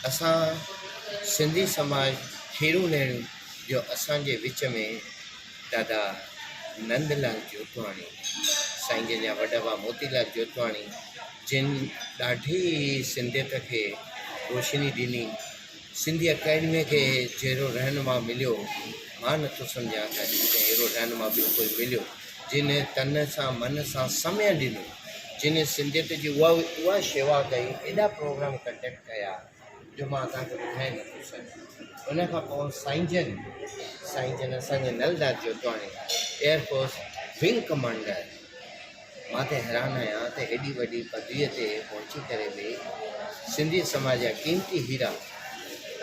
असां सिंधी समाज हेड़ू नेड़ू जो असांजे विच में दादा नंदलाल जोतवाणी साईं जन जा वॾा भाउ मोतीलाल जोतवाणी जिन ॾाढी सिंधियत खे रोशनी ॾिनी। सिंधी अकेडमी खे जहिड़ो रहनुमा मिलियो मां नथो सम्झां त अहिड़ो रहनुमा बिल्कुलु मिलियो, जिन तन सां मन सां समय ॾिनो, जिन सिंधियत जी उहा शेवा कई, एॾा प्रोग्राम कंडक्ट कया जो मां तव्हांखे ॿुधाए नथो सघां। उन खां पोइ साईं जन असांजे Nandlal Jotwani air force wing commander, मां त हैरान आहियां त एॾी वॾी पदवीअ ते पहुची करे बि सिंधी समाज जा क़ीमती हीरा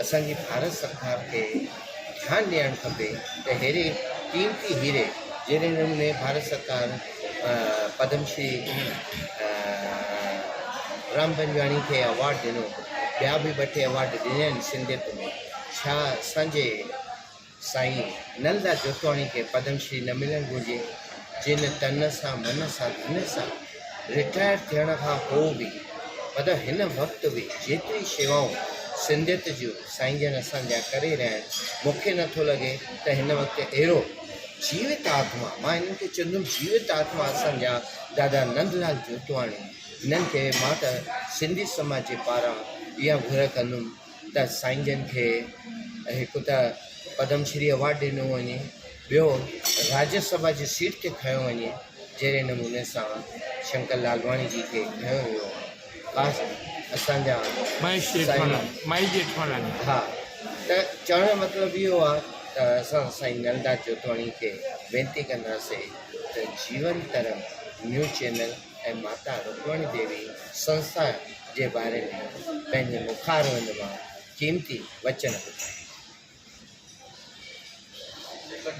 असांजी भारत सरकार खे ध्यानु ॾियणु खपे त अहिड़े क़ीमती हीरे जहिड़े नमूने भारत सरकार पद्मश्री राम पंजवाणी खे अवॉर्ड ॾिनो, ॿिया बि 2-3 अवॉर्ड ॾिना आहिनि सिंधियत में। छा असांजे साईं नंदलाल जोतवाणी खे पद्मश्री न मिलणु घुरिजे, जिन तन सां मन सां धन सां रिटायर थियण खां पोइ बि मतिलबु हिन वक़्तु बि जेतिरी शेवाऊं सिंधियत जूं साईं जन असांजा करे रहिया आहिनि, मूंखे नथो लॻे त हिन वक़्तु अहिड़ो जीवित आत्मा, मां हिननि खे चवंदुमि जीवित आत्मा असांजा दादा नंदलाल जोतवाणी, हिननि खे मां त सिंधी समाज जे पारां इहा घुर कंदुमि त साईं जन खे हिकु त पद्मश्री अवॉर्ड ॾिनो वञे, ॿियो राज्यसभा जी सीट ते खयो वञे, जहिड़े नमूने सां शंकर लालवाणी जी खे खयो वियो। ख़ासि असांजा हा, त चवण जो मतिलबु इहो आहे त असां साईं नंदलाल जोतवाणी खे वेनिती कंदासीं त जीवन तरंग न्यूज़ चैनल ऐं माता रुक्मणी देवी संस्था जे बारे में पंहिंजे मुखारवंद मां क़ीमती वचन ॿुधाए।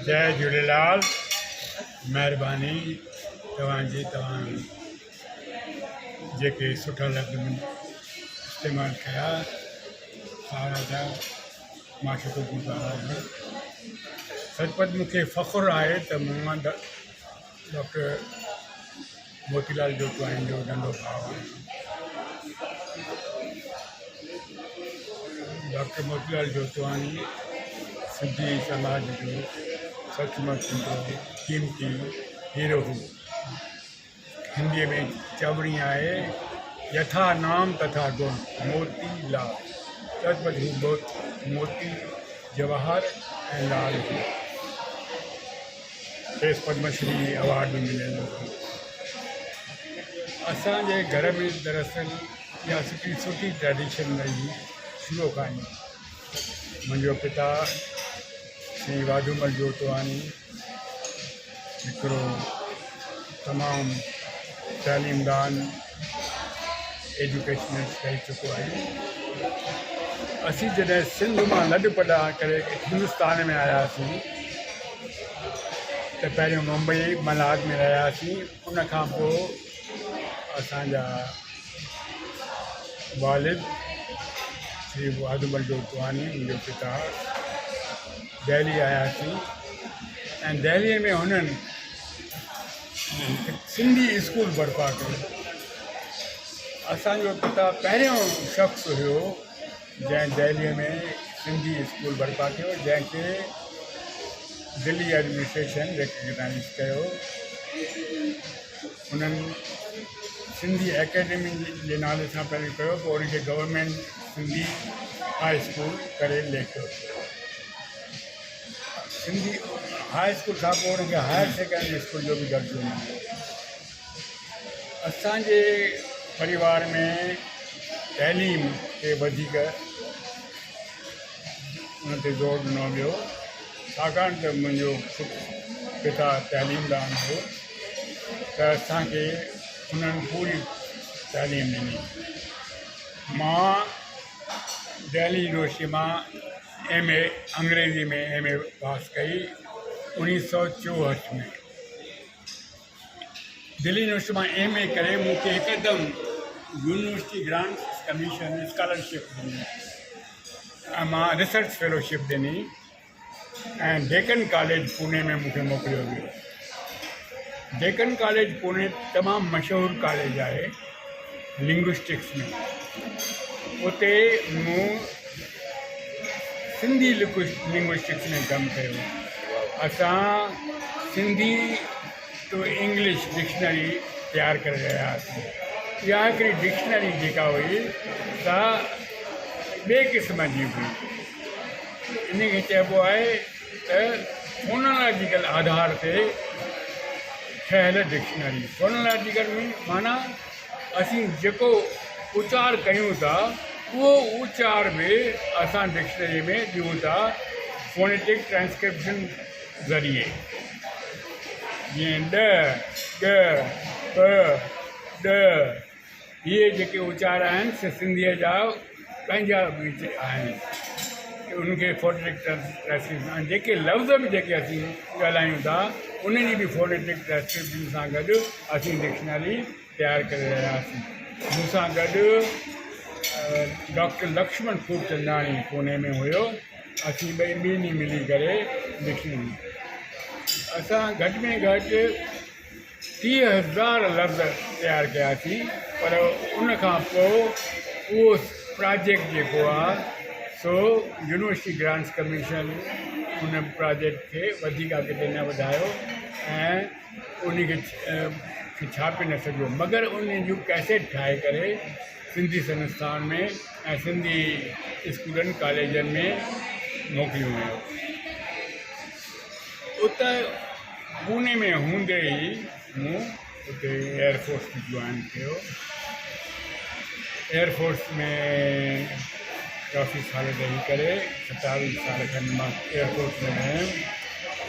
जय झूलेलाल। महिरबानी तव्हांजी, तव्हां जेके सुठा लफ़्ज़ इस्तेमालु कया सारा जा मां शुक्रगुज़ार आहियां। सचपचु मूंखे फ़ख़ुरु आहे त मां डॉक्टर मोतीलाल जोतवाणी जो नंढो भाउ आहियां। डॉक्टर मोतीलाल जोतवाणी सिंधी समाज जो सचमुच क़ीमती हीरो हो। हिंदीअ में चवणी आहे यथा नाम तथा गुण मोती लाल। सचमुच हू मोती जवाहर ऐं लाल हो। खेसि पद्मश्री अवॉर्ड बि मिलियल हो। असांजे घर में दरअसल इहा सुठी ट्रेडिशन रही शुरू खां ई। मुंहिंजो पिता श्री वाधूमल जोतवाणी हिकिड़ो तमामु तइलीमदान एजुकेशनिस्ट रही चुको आहे। असीं जॾहिं सिंध मां लॾ पॾा करे हिंदुस्तान में आयासीं त पहिरियों मुंबई मलाद में रहियासीं। उन खां पोइ असांजा वालिद श्री वाधूमल जोतवाणी मुंहिंजो पिता दिल्ली आयासीं ऐं दिल्लीअ में हुननि सिंधी स्कूल बर्पा कयो। असांजो पिता पहिरियों शख़्स हुयो जंहिं दिल्लीअ में सिंधी स्कूल बर्पा कयो, जंहिंखे दिल्ली एडमिनिस्ट्रेशन रिकग्नाइज़ कयो। उन्हनि सिंधी एकेडमी जे नाले सां पहिरियों कयो, पोइ उनखे गवर्नमेंट सिंधी हाई स्कूल करे लेखियो। सिंधी हाई स्कूल खां पोइ उनखे हायर सेकेंडरी स्कूल जो बि दर्जो मिलियो। असांजे परिवार में तइलीम खे वधीक उन ते ज़ोर ॾिनो वियो, छाकाणि त मुंहिंजो पिता तइलीमदान हो त असांखे उन्हनि पूरी तइलीम ॾिनी। मां दिल्ली यूनिवर्सिटी मां MA अंग्रेज़ी में MA पास कई 1964 में। दिल्ली यूनिवर्सिटी मां MA करे मूंखे हिकदमि यूनिवर्सिटी ग्रांट्स कमीशन स्कॉलरशिप ॾिनी ऐं मां रिसर्च फेलोशिप ॾिनी ऐं डेकन कॉलेज पुणे में मूंखे मोकिलियो वियो। डेकन कॉलेज पुणे तमामु मशहूरु कॉलेज आहे लिंग्विस्टिक्स में। उते मूं सिंधी लिंग्विस्टिक्स में कमु कयो। असां सिंधी टू इंग्लिश डिक्शनरी तयारु करे रहिया हुआसीं। इहा हिकिड़ी डिक्शनरी जेका हुई सा ॿिए क़िस्म जी हुई। इन खे चइबो आहे त फोनोलॉजिकल आधार ते ठहियल डिक्शनरी। फोनोलॉजिकल में माना असीं जेको उचार कयूं था उहो उचार बि असां डिक्शनरी में ॾियूं था फोनेटिक ट्रांसक्रिप्शन ज़रिए। जीअं ॾ ग प ॾ इहे जेके उचार आहिनि से सिंधीअ जा पंहिंजा आहिनि, उनखे फोनेटिक ट्रांसक्रिप्शन जेके लफ़्ज़ बि जेके असीं ॻाल्हायूं था उनजी बि फोनेटिक ट्रांसक्रिप्शन सां गॾु असीं डिक्शनरी तयारु करे रहिया हुआसीं। मूंसां गॾु डॉक्टर लक्ष्मण खूबचंदाणी पुणे में हुयो। असीं ॿिन्ही मिली करे डिक्शनरी असां घटि में घटि 30,000 लफ़्ज़ तयारु कयासीं। पर उनखां पोइ उहो प्रोजेक्ट जेको आहे सो यूनिवर्सिटी ग्रांट्स कमीशन उन प्रोजेक्ट खे वधीक अॻिते न वधायो ऐं उनखे छापे न सघियो, मगर उन जूं कैसेट ठाहे करे सिंधी संस्थान में ऐं सिंधी स्कूलनि कॉलेजनि में मोकिलियूं हुयूं। उते पुणे में हूंदे ई मूं उते एयरफोर्स में जॉइन कयो। एयरफोर्स में काफ़ी साल रही करे 27 साल खनि मां एयरफोर्स में रहियुमि।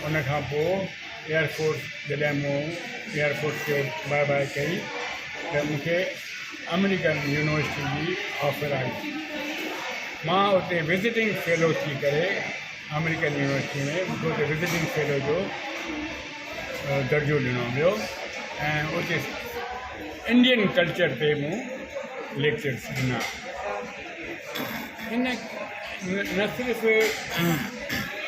उनखां पोइ एयरफोर्स जॾहिं मूं एयरफोर्स खे बाय बाय कई त मूंखे अमेरिकन यूनिवर्सिटी जी ऑफर आई। मां उते विज़िटिंग फेलो थी करे अमेरिकन यूनिवर्सिटी में मूंखे उते विज़िटिंग फेलो जो दर्जो ॾिनो वियो ऐं उते इंडियन कल्चर ते मूं लेक्चर्स ॾिना। इन न सिर्फ़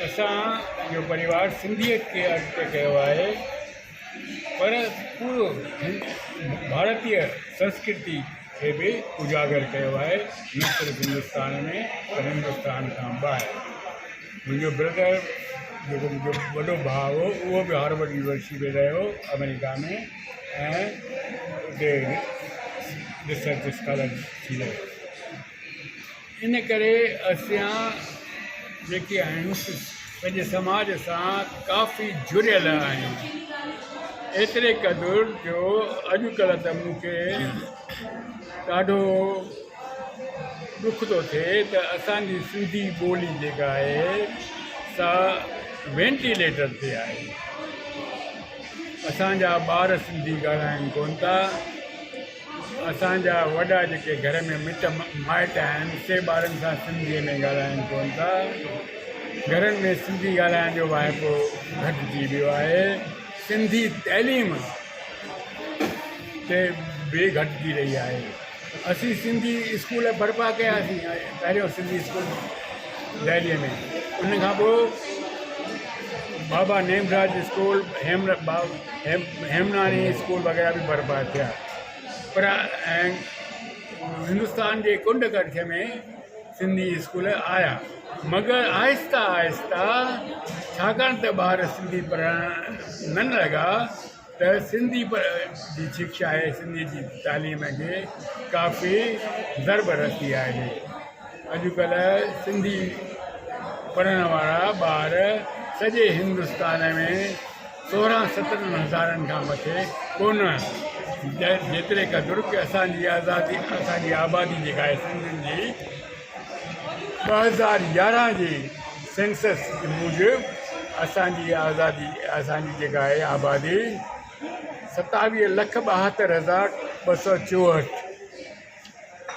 असांजो परिवार सिंधियत खे अॻिते कयो आहे पर पूरो भारतीय संस्कृति खे बि उजागर कयो आहे, न सिर्फ़ु हिंदुस्तान में पर हिंदुस्तान खां ॿाहिरि। मुंहिंजो ब्रदर जेको मुंहिंजो वॾो भाउ हो उहो बि हार्वर्ड यूनिवर्सिटी में रहियो अमेरिका में ऐं उते रिसर्च स्कॉलर थी रहियो। इन करे असां जेके आहियूं पंहिंजे समाज सां काफ़ी जुड़ियल आहियूं। एतिरे क़दुरु जो अॼुकल्ह त मूंखे ॾाढो दुख थो थिए त असांजी सिंधी ॿोली जेका आहे सा वेंटिलेटर ते आहे। असांजा ॿार सिंधी ॻाल्हाइनि कोन था। असांजा वॾा जेके घर में मिट माइट आहिनि से ॿारनि सां सिंधीअ में ॻाल्हाइनि कोन था। घरनि में सिंधी ॻाल्हाइण जो वाइपो घटिजी वियो आहे। सिंधी तइलीम ते बि घटिजी रही आहे। असीं सिंधी स्कूल बर्पा कयासीं पहिरियों सिंधी स्कूल दिल्लीअ में, उनखां पोइ बाबा नेमराज स्कूल हेमनानी स्कूल वग़ैरह बि बर्पा थिया। पर ऐं हिंदुस्तान जे कुंड कच्छ में सिंधी स्कूल आया, मगर आहिस्ता आहिस्ता छाकाणि त ॿार सिंधी पढ़णु न लॻा त सिंधी जी शिक्षा आहे, सिंधी जी तालीम खे काफ़ी ज़रबरस्ती आहे। अॼुकल्ह सिंधी पढ़ण वारा ॿार सॼे हिंदुस्तान में 16-17 हज़ारनि खां मथे कोन। जेतिरे क़दुरु की असांजी आज़ादी असांजी आबादी जेका आहे सिंधियुनि जी 2011 जी सेंसस मूजिबि असांजी आज़ादी असांजी जेका आहे आबादी 27,72,264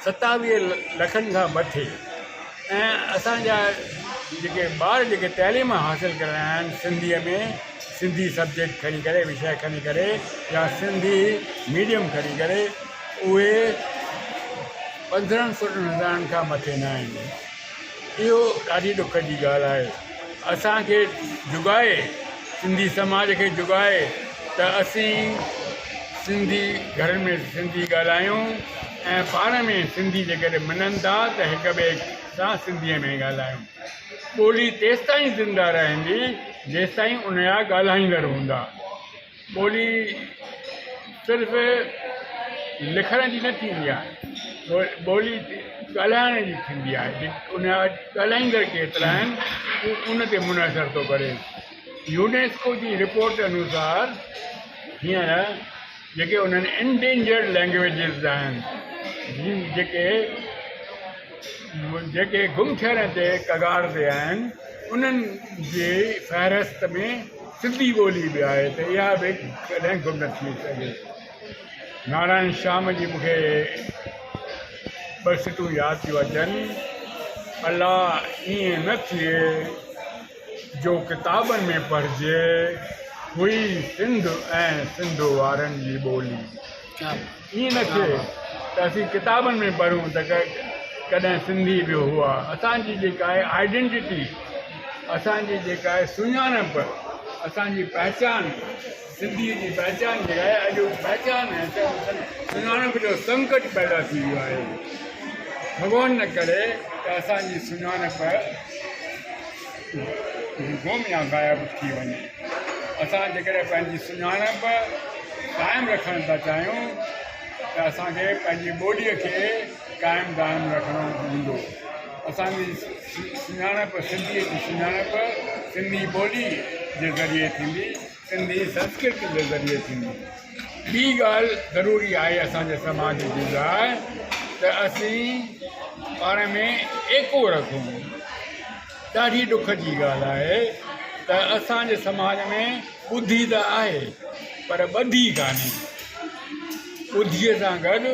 27 लखनि खां मथे। ऐं असांजा जेके ॿार जेके तइलीम हासिलु करणा आहिनि सिंधीअ में, सिंधी सब्जेक्ट खणी करे विषय खणी करे या सिंधी मीडियम खणी करे उहे 15-16 हज़ारनि खां मथे न आहिनि। इहो ॾाढी ॾुख जी ॻाल्हि आहे। असांखे जुगाए सिंधी समाज खे जुगाए त असीं सिंधी घरनि में सिंधी ॻाल्हायूं ऐं पाण में सिंधी जेकॾहिं मञनि था त हिक ॿिए सां सिंधीअ में ॻाल्हायूं। ॿोली तेसि ताईं ज़िंदा रहंदी जेसि ताईं उन जा ॻाल्हाईंदड़ हूंदा। ॿोली सिर्फ़ु लिखण जी न थींदी आहे, ॿोली ॻाल्हाइण जी थींदी आहे। उन जा ॻाल्हाईंदड़ केतिरा आहिनि उन ते मुनहसर थो करे। यूनेस्को जी रिपोर्ट अनुसार हींअर जेके उन्हनि एंडेंजर्ड लैंग्वेजिस आहिनि, जेके गुम थियण ते कगार ते आहिनि, उन्हनि जे फ़हरिस्त में सिंधी ॿोली बि आहे, त इहा बि कॾहिं गुम न थी सघे। नारायण श्याम जी मूंखे ॿ सिटूं यादि थियूं अचनि। अलाह ईअं न थिए जो किताबनि में पढ़िजे हुई सिंध ऐं सिंध वारनि जी ॿोली। ईअं न थिए त असीं किताबनि में पढ़ूं त कॾहिं सिंधी बि हुआ। असांजी जेका आहे आइडेंटिटी, असांजी जेका आहे सुञाणप, असांजी पहचान, सिंधीअ जी पहचान जेका आहे अॼु पहचान आहे सुञाणप जो संकट पैदा थी वियो आहे। भॻवान न करे त असांजी सुञाणप गुम या ग़ाइबु थी वञे। असां जेकॾहिं पंहिंजी सुञाणप क़ाइमु रखणु था चाहियूं त असांखे पंहिंजी ॿोलीअ खे क़ाइमु दाइमु रखिणो हूंदो। असांजी सुञाणप, सिंधीअ जी सुञाणप सिंधी ॿोली जे ज़रिए थींदी, सिंधी संस्कृति जे ज़रिए थींदी। ॿी ॻाल्हि ज़रूरी आहे असांजे समाज जी लाइ त असीं पाण में एको रखूं। ॾाढी ॾुख जी ॻाल्हि आहे त असांजे समाज में ॿुधी त आहे पर ॿधी कान्हे। ॿुधीअ सां गॾु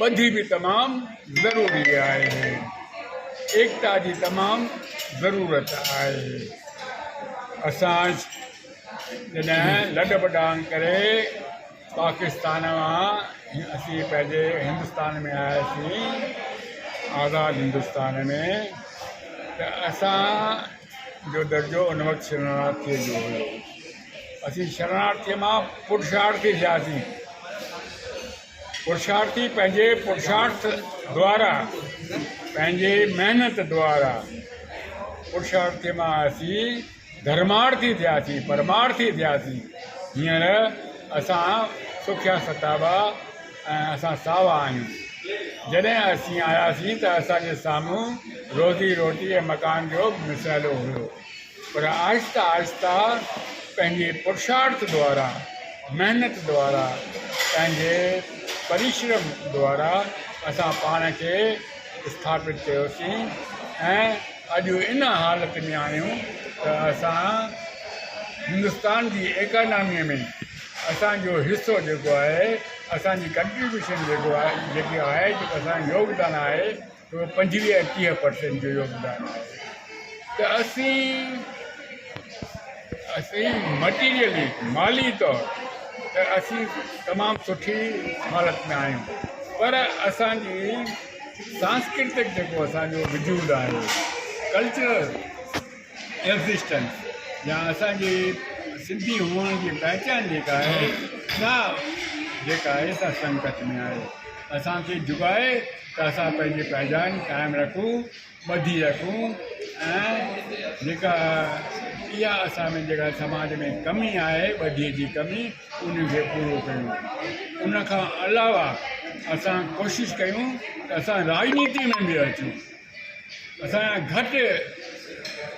ॿधी बि तमामु ज़रूरी आहे। एकता जी तमामु ज़रूरत आहे। असां जॾहिं लॾ बडांग करे पाकिस्तान मां असीं पंहिंजे हिंदुस्तान में आयासीं, आज़ादु हिंदुस्तान में, त असांजो दर्जो उन वक़्तु शरणार्थीअ जो हुयो। असीं शरणार्थीअ मां पुरुषार्थी थियासीं। पुरुषार्थी पंहिंजे पुरुषार्थ द्वारा, पंहिंजे महिनत द्वारा पुरुषार्थीअ मां असीं धर्मार्थी थियासीं, परमार्थी थियासीं। हींअर असां सुखिया सताबा ऐं असां सावा आहियूं। जॾहिं असीं आयासीं त असांजे साम्हूं रोज़ी रोटी ऐं मकान जो मिसाइलो हुयो, पर आहिस्ता आहिस्ता पंहिंजे पुरुषार्थ द्वारा, महिनत द्वारा, पंहिंजे परिश्रम द्वारा असां पाण खे स्थापित कयोसीं ऐं अॼु इन हालत में आहियूं त असां हिंदुस्तान जी इकॉनमीअ में असांजो हिसो जेको आहे, असांजी कंट्रीब्यूशन जेको आहे, जेको असांजो योगदान आहे, उहो 25-30% जो योगदान आहे। त असीं मटीरियली, माली तौर त असीं तमामु सुठी हालत में आहियूं, पर असांजी सांस्कृतिक जेको असांजो वजूद आहे, कल्चरल एग्ज़िस्टेंस या असांजी सिंधी हुअण जी पहचान जेका आहे, सा जेका आहे सा संकट में आहे। असांखे जुगाए त असां पंहिंजी पहचान क़ाइमु रखूं, ॿधी रखूं ऐं जेका इहा असां में जेका समाज में कमी आहे, ॿधीअ जी कमी, उनखे पूरो कयूं। उनखां अलावा असां कोशिशि कयूं त असां राजनीति में बि अचूं। असांजा घटि